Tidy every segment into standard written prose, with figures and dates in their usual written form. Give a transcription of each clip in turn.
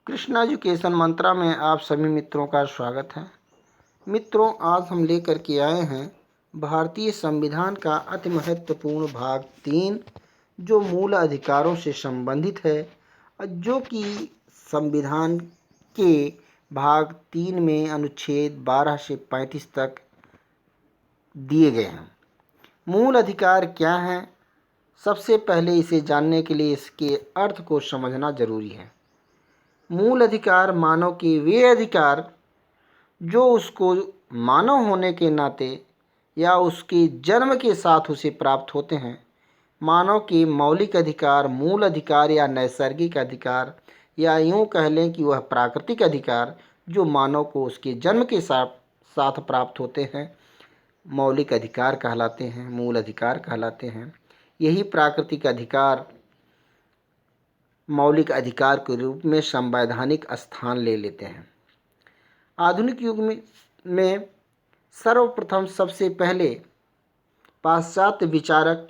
Krishna education मंत्रा में आप सभी मित्रों का स्वागत है। मित्रों, आज हम लेकर के आए हैं भारतीय संविधान का अति महत्वपूर्ण भाग 3 जो मूल अधिकारों से संबंधित है, जो कि संविधान के भाग 3 में अनुच्छेद 12 से 35 तक दिए गए हैं। मूल अधिकार क्या हैं? सबसे पहले इसे जानने के लिए इसके अर्थ को समझना जरूरी है। मूल अधिकार मानव के वे अधिकार जो उसको मानव होने के नाते या उसके जन्म के साथ उसे प्राप्त होते हैं। मानव के मौलिक अधिकार, मूल अधिकार या नैसर्गिक अधिकार, या यूँ कह लें कि वह प्राकृतिक अधिकार जो मानव को उसके जन्म के साथ प्राप्त होते हैं, मौलिक अधिकार कहलाते हैं, मूल अधिकार कहलाते हैं। यही प्राकृतिक अधिकार मौलिक अधिकार के रूप में संवैधानिक स्थान ले लेते हैं। आधुनिक युग में सर्वप्रथम सबसे पहले पाश्चात्य विचारक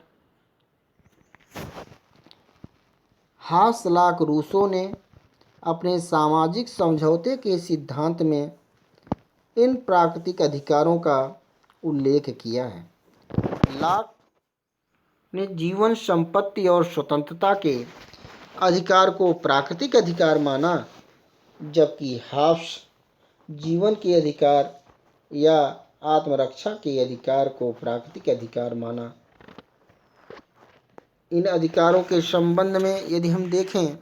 हांस लाक रूसो ने अपने सामाजिक समझौते के सिद्धांत में इन प्राकृतिक अधिकारों का उल्लेख किया है। लाक ने जीवन, संपत्ति और स्वतंत्रता के अधिकार को प्राकृतिक अधिकार माना, जबकि हाब्स जीवन के अधिकार या आत्मरक्षा के अधिकार को प्राकृतिक अधिकार माना। इन अधिकारों के संबंध में यदि हम देखें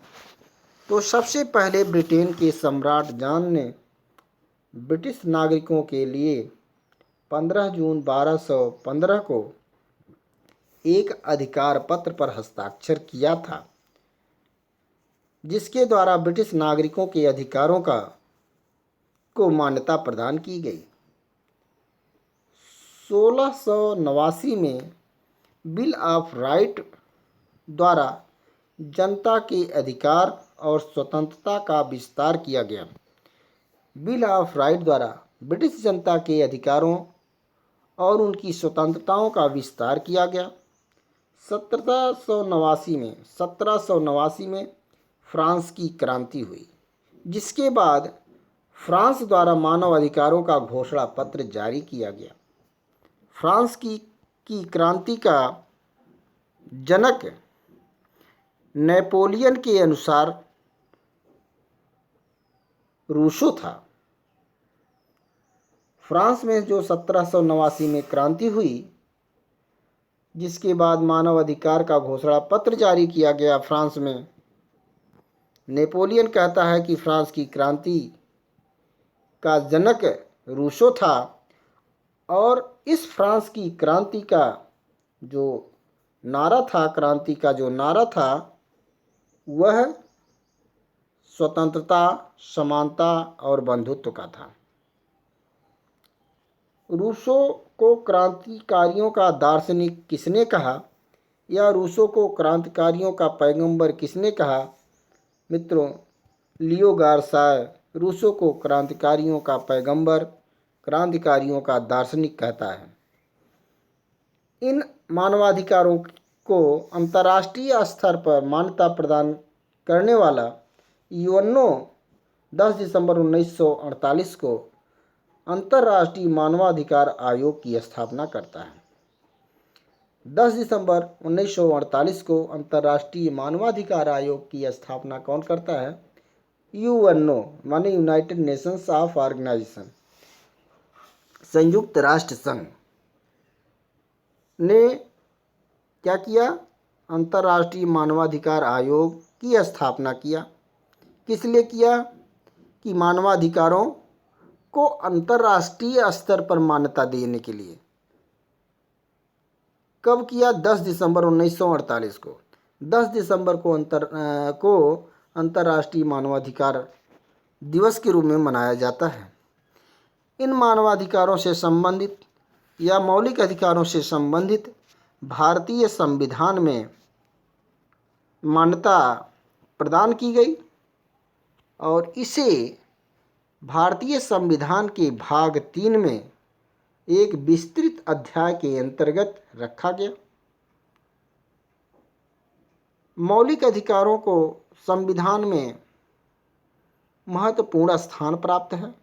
तो सबसे पहले ब्रिटेन के सम्राट जॉन ने ब्रिटिश नागरिकों के लिए 15 जून 1215 को एक अधिकार पत्र पर हस्ताक्षर किया था, जिसके द्वारा ब्रिटिश नागरिकों के अधिकारों को मान्यता प्रदान की गई। 1689 में बिल ऑफ राइट द्वारा जनता के अधिकार और स्वतंत्रता का विस्तार किया गया। बिल ऑफ राइट द्वारा ब्रिटिश जनता के अधिकारों और उनकी स्वतंत्रताओं का विस्तार किया गया। 1789 में फ्रांस की क्रांति हुई, जिसके बाद फ्रांस द्वारा मानव अधिकारों का घोषणा पत्र जारी किया गया। फ्रांस की क्रांति का जनक नेपोलियन के अनुसार रूसो था। फ्रांस में जो 1789 में क्रांति हुई, जिसके बाद मानव अधिकार का घोषणा पत्र जारी किया गया फ्रांस में, नेपोलियन कहता है कि फ्रांस की क्रांति का जनक रूसो था, और इस फ्रांस की क्रांति का जो नारा था, वह स्वतंत्रता, समानता और बंधुत्व का था। रूसो को क्रांतिकारियों का दार्शनिक किसने कहा, या रूसो को क्रांतिकारियों का पैगंबर किसने कहा? मित्रों, लियो गार्साय रूसो को क्रांतिकारियों का पैगंबर, क्रांतिकारियों का दार्शनिक कहता है। इन मानवाधिकारों को अंतर्राष्ट्रीय स्तर पर मान्यता प्रदान करने वाला यूएनओ 10 दिसंबर 1948 को अंतर्राष्ट्रीय मानवाधिकार आयोग की स्थापना करता है। 10 दिसंबर 1948 को अंतर्राष्ट्रीय मानवाधिकार आयोग की स्थापना कौन करता है? यूएनओ माने यूनाइटेड नेशंस ऑफ ऑर्गेनाइजेशन, संयुक्त राष्ट्र संघ ने क्या किया? अंतर्राष्ट्रीय मानवाधिकार आयोग की स्थापना किया। किस लिए किया? कि मानवाधिकारों को अंतर्राष्ट्रीय स्तर पर मान्यता देने के लिए। कब किया? 10 दिसंबर 1948 को। 10 दिसंबर को अंतर्राष्ट्रीय मानवाधिकार दिवस के रूप में मनाया जाता है। इन मानवाधिकारों से संबंधित या मौलिक अधिकारों से संबंधित भारतीय संविधान में मान्यता प्रदान की गई, और इसे भारतीय संविधान के भाग 3 में एक विस्तृत अध्याय के अंतर्गत रखा गया। मौलिक अधिकारों को संविधान में महत्वपूर्ण स्थान प्राप्त है।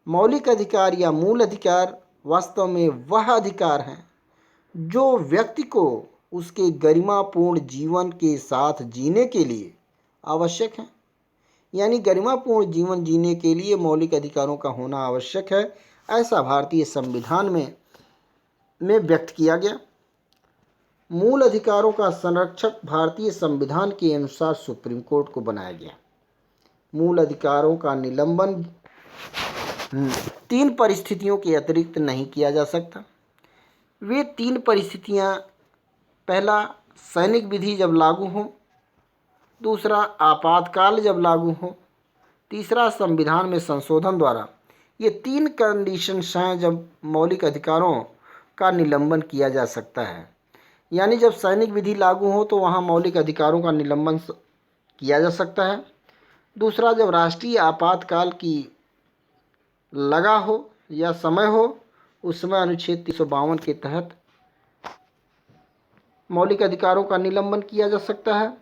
मौलिक अधिकार या मूल अधिकार वास्तव में वह अधिकार हैं जो व्यक्ति को उसके गरिमापूर्ण जीवन के साथ जीने के लिए आवश्यक हैं। यानी गरिमापूर्ण जीवन जीने के लिए मौलिक अधिकारों का होना आवश्यक है, ऐसा भारतीय संविधान में व्यक्त किया गया। मूल अधिकारों का संरक्षक भारतीय संविधान के अनुसार सुप्रीम कोर्ट को बनाया गया। मूल अधिकारों का निलंबन 3 परिस्थितियों के अतिरिक्त नहीं किया जा सकता। वे 3 परिस्थितियां, पहला सैनिक विधि जब लागू हो, दूसरा आपातकाल जब लागू हो, तीसरा संविधान में संशोधन द्वारा। ये 3 कंडीशंस हैं जब मौलिक अधिकारों का निलंबन किया जा सकता है। यानी जब सैनिक विधि लागू हो तो वहाँ मौलिक अधिकारों का निलंबन किया जा सकता है। दूसरा, जब राष्ट्रीय आपातकाल की लगा हो या समय हो, उस समय अनुच्छेद 352 के तहत मौलिक अधिकारों का निलंबन किया जा सकता है।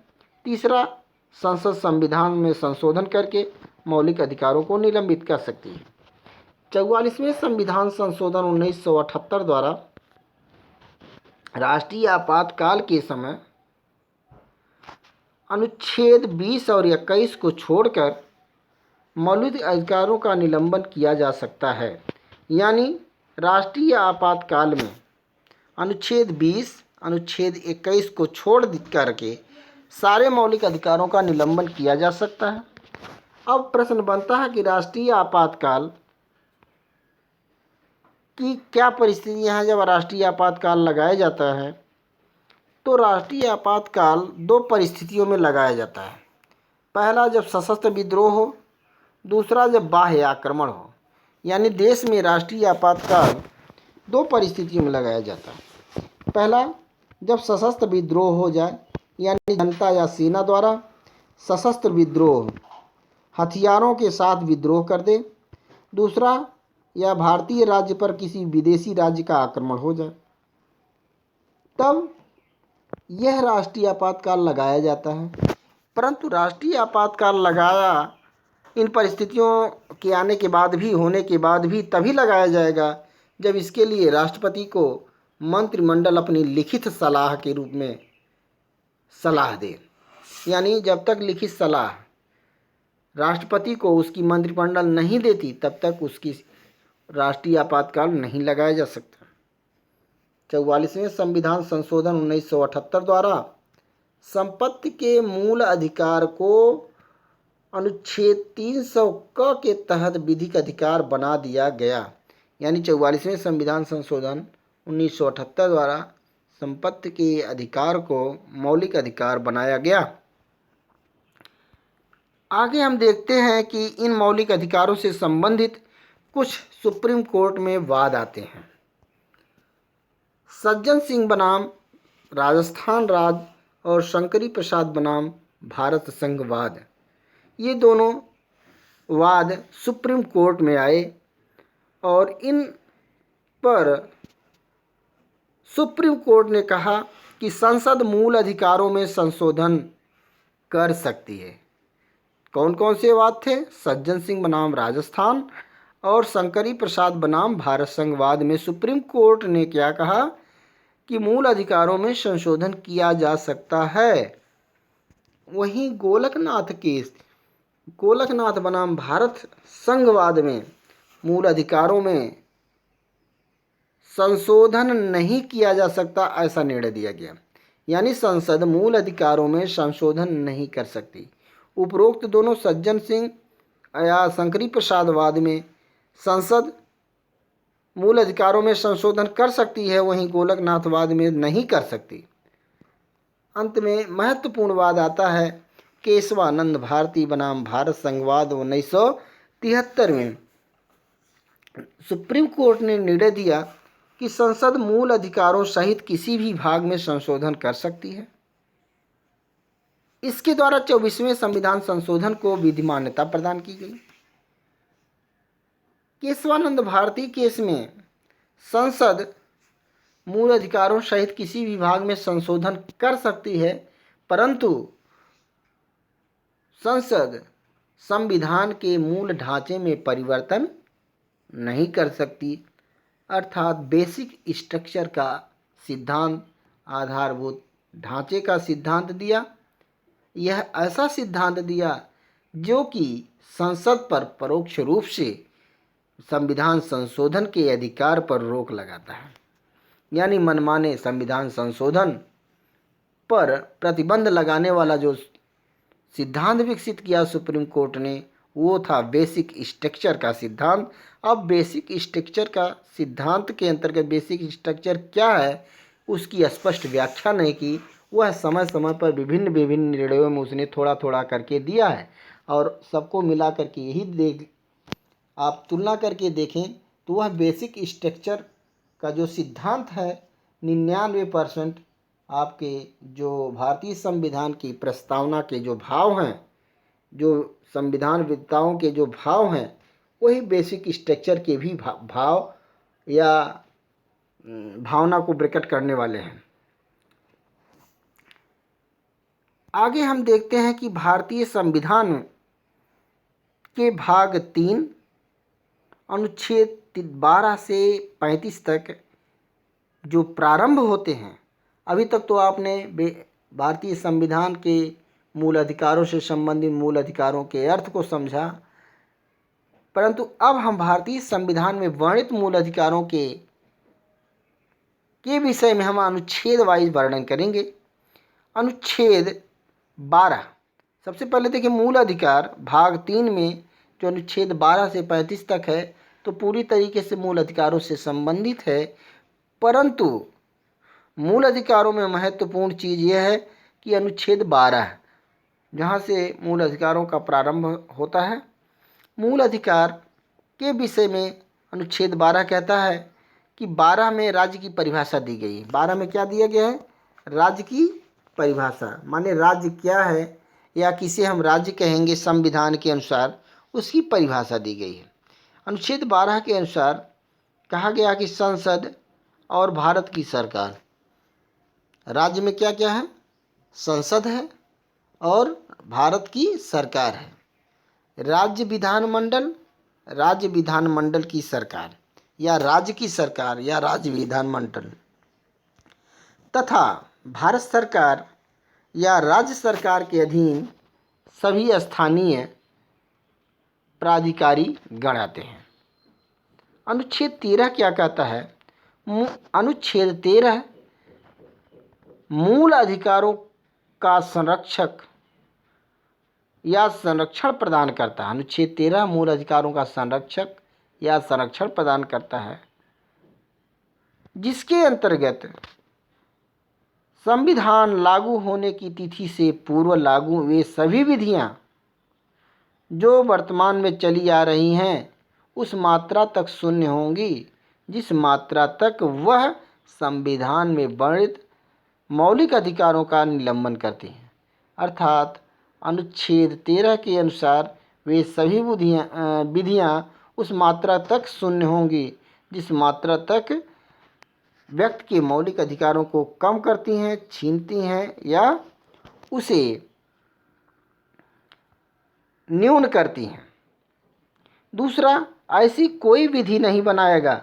तीसरा, संसद संविधान में संशोधन करके मौलिक अधिकारों को निलंबित कर सकती है। 44वें संविधान संशोधन 1978 द्वारा राष्ट्रीय आपातकाल के समय अनुच्छेद 20 और 21 को छोड़कर मौलिक अधिकारों का निलंबन किया जा सकता है। यानी राष्ट्रीय आपातकाल में अनुच्छेद 20, अनुच्छेद 21 को छोड़ करके सारे मौलिक अधिकारों का निलंबन किया जा सकता है। अब प्रश्न बनता है कि राष्ट्रीय आपातकाल की क्या परिस्थितियां हैं जब राष्ट्रीय आपातकाल लगाया जाता है। तो राष्ट्रीय आपातकाल 2 परिस्थितियों में लगाया जाता है। पहला, जब सशस्त्र विद्रोह हो, दूसरा जब बाह्य आक्रमण हो। यानी देश में राष्ट्रीय आपातकाल 2 परिस्थितियों में लगाया जाता है। पहला, जब सशस्त्र विद्रोह हो जाए, यानी जनता या सेना द्वारा सशस्त्र विद्रोह, हथियारों के साथ विद्रोह कर दे। दूसरा, या भारतीय राज्य पर किसी विदेशी राज्य का आक्रमण हो जाए, तब यह राष्ट्रीय आपातकाल लगाया जाता है। परंतु राष्ट्रीय आपातकाल लगाया इन परिस्थितियों के आने के बाद भी, होने के बाद भी तभी लगाया जाएगा जब इसके लिए राष्ट्रपति को मंत्रिमंडल अपनी लिखित सलाह के रूप में सलाह दे। यानी जब तक लिखित सलाह राष्ट्रपति को उसकी मंत्रिमंडल नहीं देती, तब तक उसकी राष्ट्रीय आपातकाल नहीं लगाया जा सकता। 44वें संविधान संशोधन 1978 द्वारा संपत्ति के मूल अधिकार को अनुच्छेद 300 क के तहत विधिक अधिकार बना दिया गया। यानी 44वें संविधान संशोधन 1978 द्वारा संपत्ति के अधिकार को मौलिक अधिकार बनाया गया। आगे हम देखते हैं कि इन मौलिक अधिकारों से संबंधित कुछ सुप्रीम कोर्ट में वाद आते हैं। सज्जन सिंह बनाम राजस्थान राज्य और शंकरी प्रसाद बनाम भारत संघ वाद, ये दोनों वाद सुप्रीम कोर्ट में आए और इन पर सुप्रीम कोर्ट ने कहा कि संसद मूल अधिकारों में संशोधन कर सकती है। कौन कौन से वाद थे? सज्जन सिंह बनाम राजस्थान और शंकरी प्रसाद बनाम भारत संघवाद में सुप्रीम कोर्ट ने क्या कहा कि मूल अधिकारों में संशोधन किया जा सकता है। वहीं गोलकनाथ बनाम भारत संघवाद में मूल अधिकारों में संशोधन नहीं किया जा सकता, ऐसा निर्णय दिया गया। यानी संसद मूल अधिकारों में संशोधन नहीं कर सकती। उपरोक्त दोनों सज्जन सिंह या शंकरी प्रसाद वाद में संसद मूल अधिकारों में संशोधन कर सकती है, वहीं गोलकनाथवाद में नहीं कर सकती। अंत में महत्वपूर्ण वाद आता है केशवानंद भारती बनाम भारत संघवाद 1973 में सुप्रीम कोर्ट ने निर्णय दिया कि संसद मूल अधिकारों सहित किसी भी भाग में संशोधन कर सकती है। इसके द्वारा 24वें संविधान संशोधन को विधि मान्यता प्रदान की गई। केशवानंद भारती केस में संसद मूल अधिकारों सहित किसी भी भाग में संशोधन कर सकती है, परंतु संसद संविधान के मूल ढांचे में परिवर्तन नहीं कर सकती, अर्थात बेसिक स्ट्रक्चर का सिद्धांत, आधारभूत ढांचे का सिद्धांत दिया। यह ऐसा सिद्धांत दिया जो कि संसद पर परोक्ष रूप से संविधान संशोधन के अधिकार पर रोक लगाता है। यानी मनमाने संविधान संशोधन पर प्रतिबंध लगाने वाला जो सिद्धांत विकसित किया सुप्रीम कोर्ट ने, वो था बेसिक स्ट्रक्चर का सिद्धांत। अब बेसिक स्ट्रक्चर का सिद्धांत के अंतर्गत बेसिक स्ट्रक्चर क्या है उसकी स्पष्ट व्याख्या नहीं की। वह समय समय पर विभिन्न विभिन्न निर्णयों में उसने थोड़ा थोड़ा करके दिया है, और सबको मिला करके यही आप तुलना करके देखें तो वह बेसिक स्ट्रक्चर का जो सिद्धांत है 99% आपके जो भारतीय संविधान की प्रस्तावना के जो भाव हैं, जो संविधानविदताओं के जो भाव हैं, वही बेसिक स्ट्रक्चर के भी भाव या भावना को प्रकट करने वाले हैं। आगे हम देखते हैं कि भारतीय संविधान के भाग 3 अनुच्छेद 12 से 35 तक जो प्रारंभ होते हैं। अभी तक तो आपने भारतीय संविधान के मूल अधिकारों से संबंधित मूल अधिकारों के अर्थ को समझा, परंतु अब हम भारतीय संविधान में वर्णित मूल अधिकारों के विषय में हम अनुच्छेद वाइज वर्णन करेंगे। अनुच्छेद 12, सबसे पहले देखिए मूल अधिकार भाग 3 में जो अनुच्छेद 12 से 35 तक है, तो पूरी तरीके से मूल अधिकारों से संबंधित है। परंतु मूल अधिकारों में महत्वपूर्ण चीज़ यह है कि अनुच्छेद 12 जहाँ से मूल अधिकारों का प्रारंभ होता है, मूल अधिकार के विषय में अनुच्छेद 12 कहता है कि 12 में राज्य की परिभाषा दी गई है। 12 में क्या दिया गया है? राज्य की परिभाषा, माने राज्य क्या है या किसे हम राज्य कहेंगे संविधान के अनुसार, उसकी परिभाषा दी गई है। अनुच्छेद 12 के अनुसार कहा गया कि संसद और भारत की सरकार, राज्य में क्या क्या है? संसद है और भारत की सरकार है। राज्य विधानमंडल की सरकार या राज्य की सरकार या राज्य विधानमंडल तथा भारत सरकार या राज्य सरकार के अधीन सभी स्थानीय प्राधिकारी गण आते हैं। अनुच्छेद 13 क्या कहता है? अनुच्छेद 13 मूल अधिकारों का संरक्षक या संरक्षण प्रदान करता है। अनुच्छेद 13 मूल अधिकारों का संरक्षक या संरक्षण प्रदान करता है, जिसके अंतर्गत संविधान लागू होने की तिथि से पूर्व लागू वे सभी विधियां जो वर्तमान में चली आ रही हैं उस मात्रा तक शून्य होंगी जिस मात्रा तक वह संविधान में वर्णित मौलिक अधिकारों का निलंबन करती हैं। अर्थात अनुच्छेद 13 के अनुसार वे सभी विधियां उस मात्रा तक शून्य होंगी जिस मात्रा तक व्यक्ति के मौलिक अधिकारों को कम करती हैं, छीनती हैं या उसे न्यून करती हैं। दूसरा, ऐसी कोई विधि नहीं बनाएगा,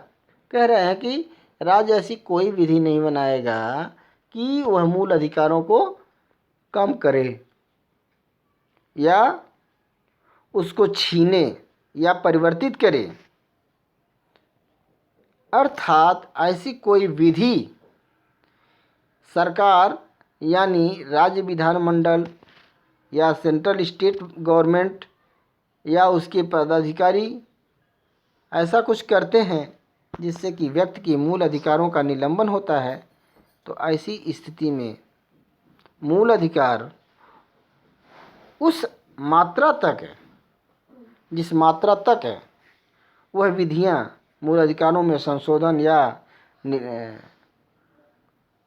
कह रहे हैं कि राज्य ऐसी कोई विधि नहीं बनाएगा कि वह मूल अधिकारों को कम करे या उसको छीने या परिवर्तित करे। अर्थात ऐसी कोई विधि सरकार यानी राज्य विधानमंडल या सेंट्रल स्टेट गवर्नमेंट या उसके पदाधिकारी ऐसा कुछ करते हैं जिससे कि व्यक्ति के मूल अधिकारों का निलंबन होता है, तो ऐसी स्थिति में मूल अधिकार उस मात्रा तक है जिस मात्रा तक है वह विधियां मूल अधिकारों में संशोधन या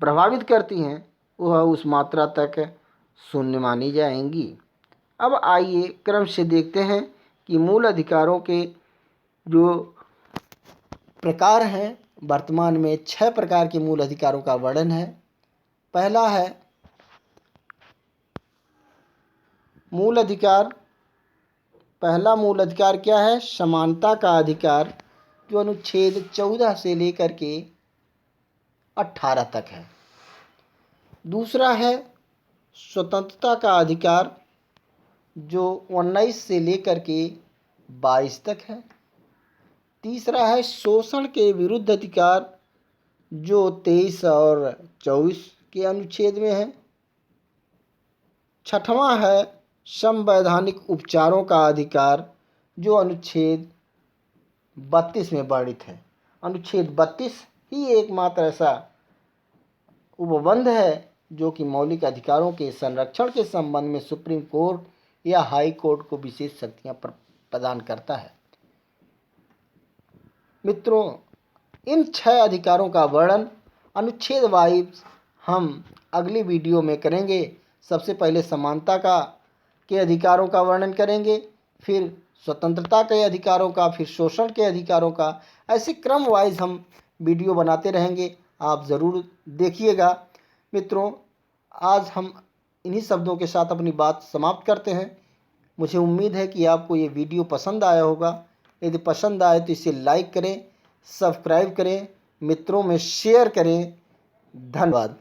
प्रभावित करती हैं, वह उस मात्रा तक शून्य मानी जाएंगी। अब आइए क्रम से देखते हैं कि मूल अधिकारों के जो प्रकार हैं, वर्तमान में 6 प्रकार के मूल अधिकारों का वर्णन है। पहला है मूल अधिकार पहला मूल अधिकार क्या है? समानता का अधिकार, जो अनुच्छेद 14 से लेकर के 18 तक है। दूसरा है स्वतंत्रता का अधिकार, जो 19 से लेकर के 22 तक है। तीसरा है शोषण के विरुद्ध अधिकार, जो 23 और 24 के अनुच्छेद में है। छठवां है संवैधानिक उपचारों का अधिकार, जो अनुच्छेद 32 में वर्णित है। अनुच्छेद 32 ही एकमात्र ऐसा उपबंध है जो कि मौलिक अधिकारों के संरक्षण के संबंध में सुप्रीम कोर्ट या हाई कोर्ट को विशेष शक्तियां प्रदान करता है। मित्रों, इन 6 अधिकारों का वर्णन अनुच्छेद वाइज हम अगली वीडियो में करेंगे। सबसे पहले समानता के अधिकारों का वर्णन करेंगे, फिर स्वतंत्रता के अधिकारों का, फिर शोषण के अधिकारों का। ऐसे क्रम वाइज हम वीडियो बनाते रहेंगे, आप ज़रूर देखिएगा। मित्रों, आज हम इन्हीं शब्दों के साथ अपनी बात समाप्त करते हैं। मुझे उम्मीद है कि आपको ये वीडियो पसंद आया होगा। यदि पसंद आए तो इसे लाइक करें, सब्सक्राइब करें, मित्रों में शेयर करें। धन्यवाद।